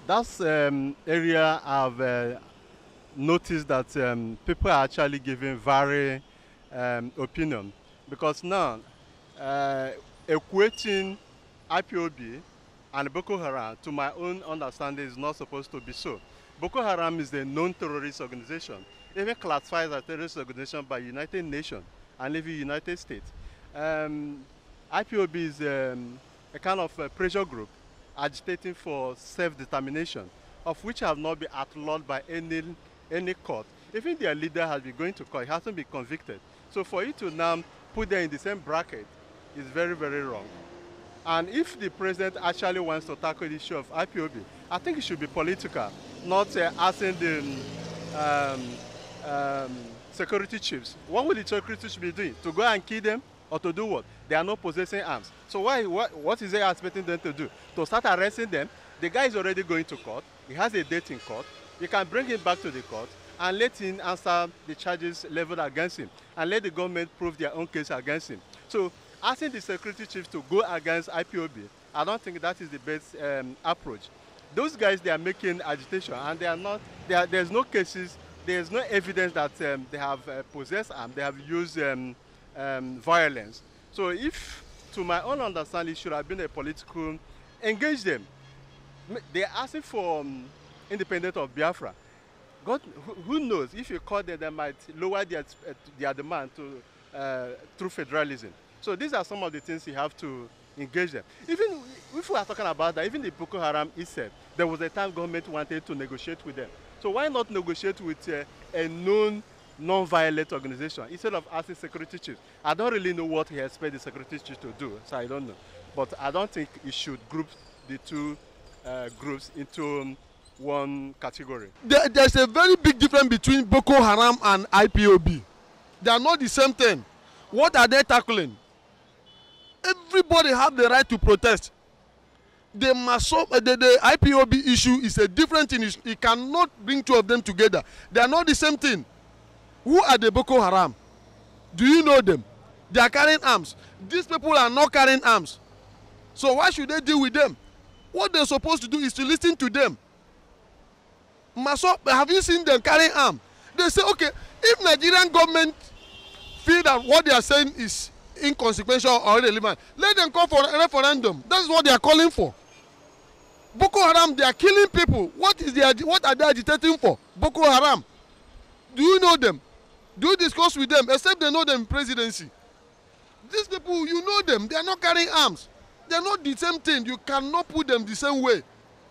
That's area I've noticed that people are actually giving very opinion, because now equating IPOB and Boko Haram, to my own understanding, is not supposed to be so. Boko Haram is a known terrorist organization, even classified as a terrorist organization by United Nations and even United States. IPOB is a kind of pressure group agitating for self-determination, of which have not been outlawed by any court. Even their leader has been going to court, he hasn't been convicted. So for you to now put them in the same bracket is very, very wrong. And if the president actually wants to tackle the issue of IPOB, I think it should be political, not asking the security chiefs. What would the security chiefs be doing? To go and kill them? Or to do what? They are not possessing arms. So what is he expecting them to do? To start arresting them? The guy is already going to court. He has a date in court. You can bring him back to the court and let him answer the charges leveled against him, and let the government prove their own case against him. So asking the security chief to go against IPOB, I don't think that is the best approach. Those guys, they are making agitation, and they are not. There's no cases. There's no evidence that they have possessed arms. They have used violence. So if, to my own understanding, it should have been a political, engage them. They're asking for independence of Biafra. God, who knows? If you call them, they might lower their demand through federalism. So these are some of the things you have to engage them. Even if we are talking about that, even the Boko Haram itself, there was a time government wanted to negotiate with them. So why not negotiate with a known non-violent organization instead of asking security chiefs? I don't really know what he expects the security chief to do, so I don't know. But I don't think he should group the two groups into one category. There's a very big difference between Boko Haram and IPOB. They are not the same thing. What are they tackling? Everybody have the right to protest. The IPOB issue is a different thing. You cannot bring two of them together. They are not the same thing. Who are the Boko Haram? Do you know them? They are carrying arms. These people are not carrying arms. So why should they deal with them? What they're supposed to do is to listen to them. Have you seen them carrying arms? They say, okay, if Nigerian government feel that what they are saying is inconsequential or irrelevant, let them call for a referendum. That's what they are calling for. Boko Haram, they are killing people. What are they agitating for? Boko Haram. Do you know them? Do you discuss with them? Except they know them in presidency. These people, you know them. They are not carrying arms. They are not the same thing. You cannot put them the same way.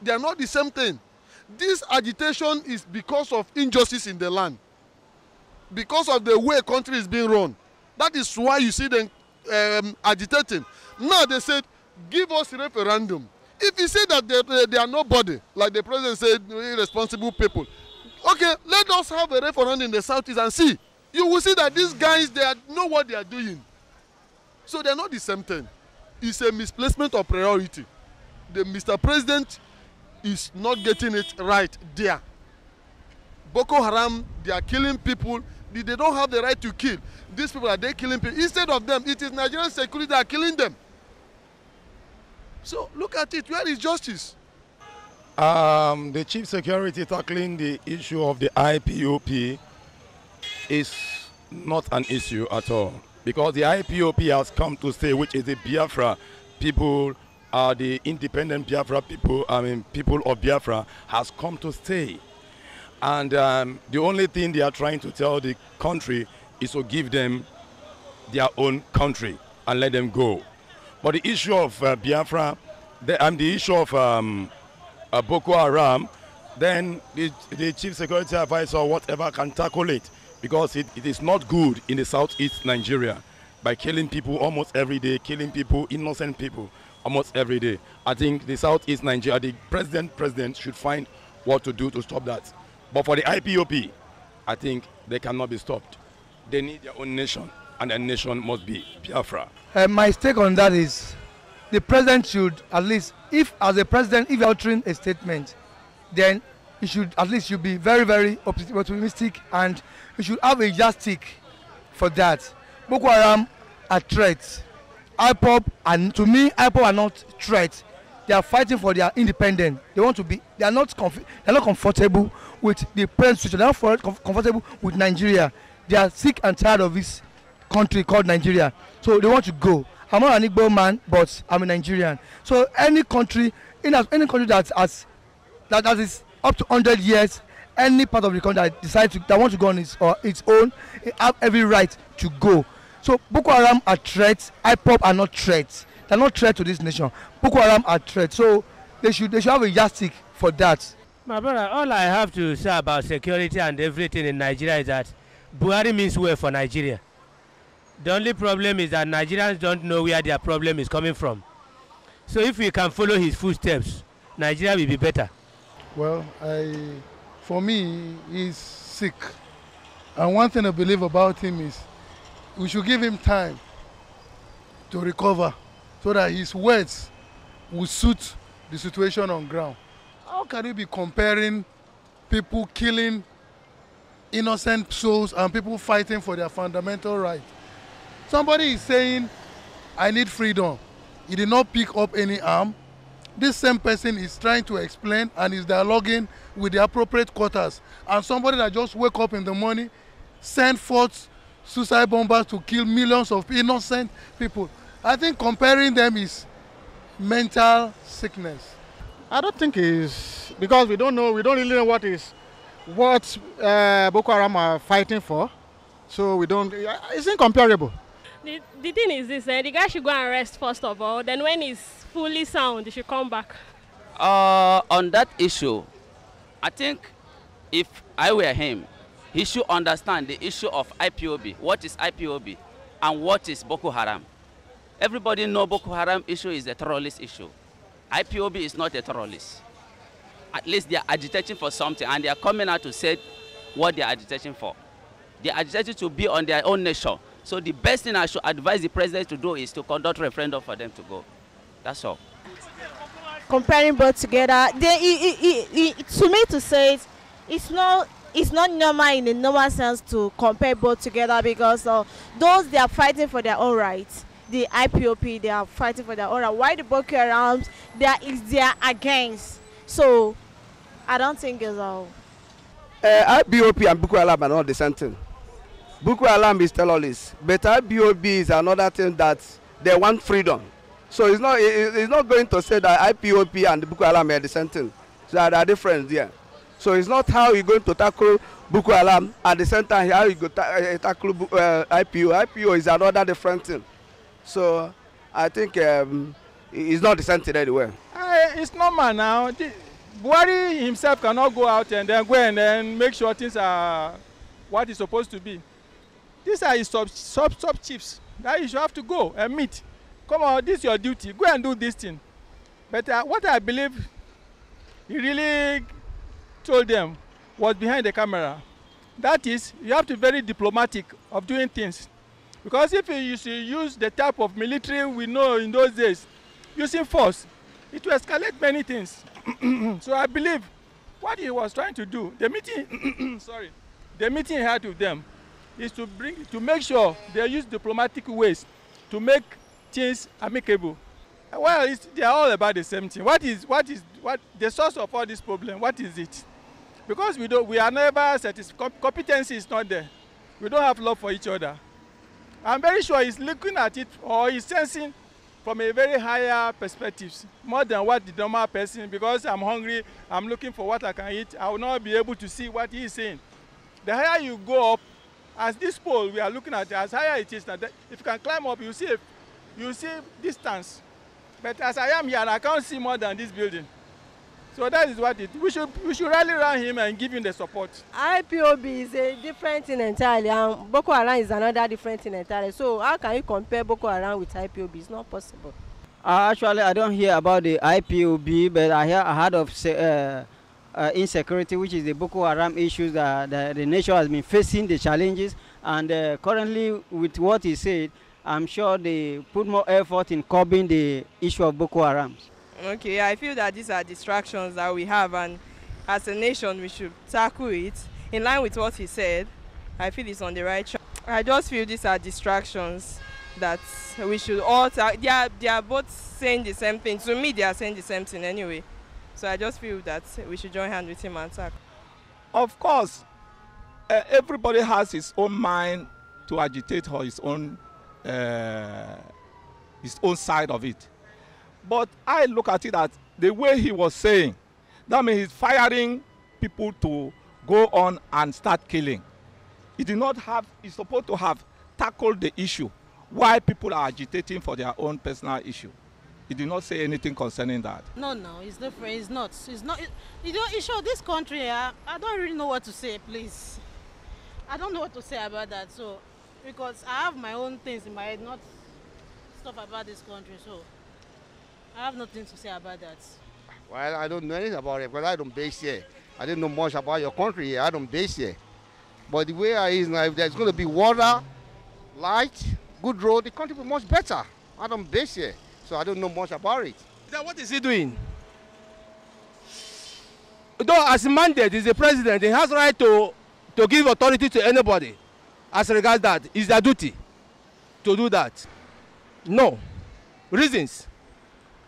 They are not the same thing. This agitation is because of injustice in the land. Because of the way country is being run. That is why you see them agitating. Now they said, give us a referendum. If you say that they are nobody, like the president said, irresponsible people, okay, let us have a referendum in the southeast and see. You will see that these guys, they know what they are doing. So they are not the same thing. It's a misplacement of priority. The Mr. President is not getting it right there. Boko Haram, they are killing people. They don't have the right to kill. These people are they killing people. Instead of them, it is Nigerian security that are killing them. So look at it. Where is justice? The chief security tackling the issue of the IPOP is not an issue at all, because the IPOP has come to stay, which is the Biafra people, the independent Biafra people, people of Biafra has come to stay. And the only thing they are trying to tell the country is to give them their own country and let them go. But the issue of Biafra, the issue of Boko Haram, then the chief security advisor or whatever can tackle it, because it is not good in the southeast Nigeria by killing people almost every day, killing people, innocent people almost every day. I think the southeast Nigeria, the president should find what to do to stop that. But for the IPOP, I think they cannot be stopped. They need their own nation, and their nation must be Biafra. My take on that is, the president should at least, if as a president, if you're altering a statement, then you should at least be very, very optimistic, and you should have a yardstick for that. Boko Haram are threats. Ipob, and to me, Ipob are not threats. they are fighting for their independence. They want to be. They are not comfortable with the present situation. They are not comfortable with Nigeria. They are sick and tired of this country called Nigeria. So they want to go. I'm not an Igbo man, but I'm a Nigerian. So any country, any country that is up to 100 years, any part of the country that want to go on its own, have every right to go. So Boko Haram are threats. Ipob are not threats. They are not threats to this nation. Boko Haram are threats. So they should have a yardstick for that. My brother, all I have to say about security and everything in Nigeria is that Buhari means well for Nigeria. The only problem is that Nigerians don't know where their problem is coming from. So if we can follow his footsteps, Nigeria will be better. Well, for me, he's sick. And one thing I believe about him is we should give him time to recover so that his words will suit the situation on ground. How can you be comparing people killing innocent souls and people fighting for their fundamental rights? Somebody is saying, I need freedom. He did not pick up any arm. This same person is trying to explain and is dialoguing with the appropriate quarters. And somebody that just wake up in the morning, send forth suicide bombers to kill millions of innocent people. I think comparing them is mental sickness. I don't think it's because we don't really know what Boko Haram are fighting for. So it's incomparable. The thing is this, the guy should go and rest first of all, then when he's fully sound, he should come back. On that issue, I think if I were him, he should understand the issue of IPOB. What is IPOB and what is Boko Haram? Everybody knows Boko Haram issue is a terrorist issue. IPOB is not a terrorist. At least they are agitating for something and they are coming out to say what they are agitating for. They are agitating to be on their own nation. So the best thing I should advise the president to do is to conduct a referendum for them to go. That's all. Comparing both together, to me to say it's not normal in the normal sense to compare both together because those they are fighting for their own rights. The IPOP, they are fighting for their own rights. Why the Boko Haram, they are against. So I don't think it's all. IPOP and Boko Haram are not the same thing. Boko Haram is terrorist, but IPOB is another thing that they want freedom. So it's not going to say that IPOP and Boko Haram are the same thing. So there are different there. So it's not how you're going to tackle Boko Haram at the same time how you go tackle IPO. IPO is another different thing. So I think it's not the same thing anyway. It's normal now. Buhari himself cannot go out and then make sure things are what is supposed to be. These are his sub chiefs that you should have to go and meet. Come on, this is your duty. Go and do this thing. But what I believe he really told them was behind the camera. That is, you have to be very diplomatic of doing things. Because if you use the type of military we know in those days, using force, it will escalate many things. So I believe what he was trying to do, the meeting he had with them, is to make sure they use diplomatic ways to make things amicable. Well, they are all about the same thing. What the source of all this problem? What is it? Because we are never satisfied. Competency is not there. We don't have love for each other. I'm very sure he's looking at it or he's sensing from a very higher perspective, more than what the normal person, because I'm hungry, I'm looking for what I can eat, I will not be able to see what he is saying. The higher you go up, as this pole we are looking at, as higher it is, if you can climb up, you see distance. But as I am here, I can't see more than this building. So that is what we should rally around him and give him the support. IPOB is a different thing entirely, and Boko Haram is another different thing entirely. So how can you compare Boko Haram with IPOB? It's not possible. Actually, I don't hear about the IPOB, but I heard of insecurity, which is the Boko Haram issues that the nation has been facing, the challenges. And currently, with what he said, I'm sure they put more effort in curbing the issue of Boko Haram. Okay, I feel that these are distractions that we have, and as a nation we should tackle it in line with what he said. I feel it's on the right track. I just feel these are distractions that we should all they are both saying the same thing. To me, they are saying the same thing anyway. So I just feel that we should join hands with him and attack. Of course, everybody has his own mind to agitate for his own side of it. But I look at it that the way he was saying, that means he's firing people to go on and start killing. He did not have, he's supposed to have tackled the issue. Why people are agitating for their own personal issue. He did not say anything concerning that. No, it's different. It's not. You know, it shows this country, I don't really know what to say, please. I don't know what to say about that. So, because I have my own things in my head, not stuff about this country. So, I have nothing to say about that. Well, I don't know anything about it because I don't base here. I didn't know much about your country here. I don't base here. But the way I is now, if there's going to be water, light, good road, the country will be much better. I don't base here. So I don't know much about it. Then what is he doing? Though as a mandate, he's the president, he has the right to give authority to anybody. As regards that, it's their duty to do that. No. Reasons.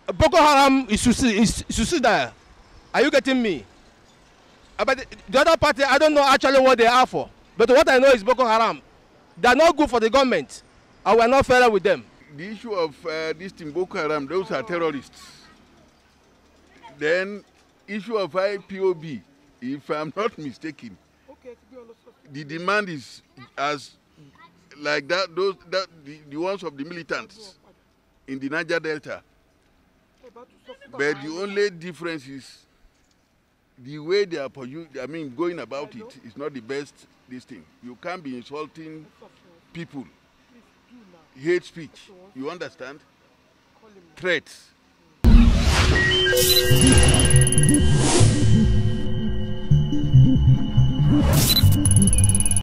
Boko Haram is suicidal. Are you getting me? But the other party, I don't know actually what they are for. But what I know is Boko Haram. They are not good for the government. And we are not fair with them. The issue of this thing, Boko Haram, those are terrorists. Then, issue of IPOB, if I'm not mistaken, the demand is as like that, the ones of the militants in the Niger Delta. But the only difference is the way they are going about it is not the best. This thing, you can't be insulting people. Hate speech, you understand? Threats.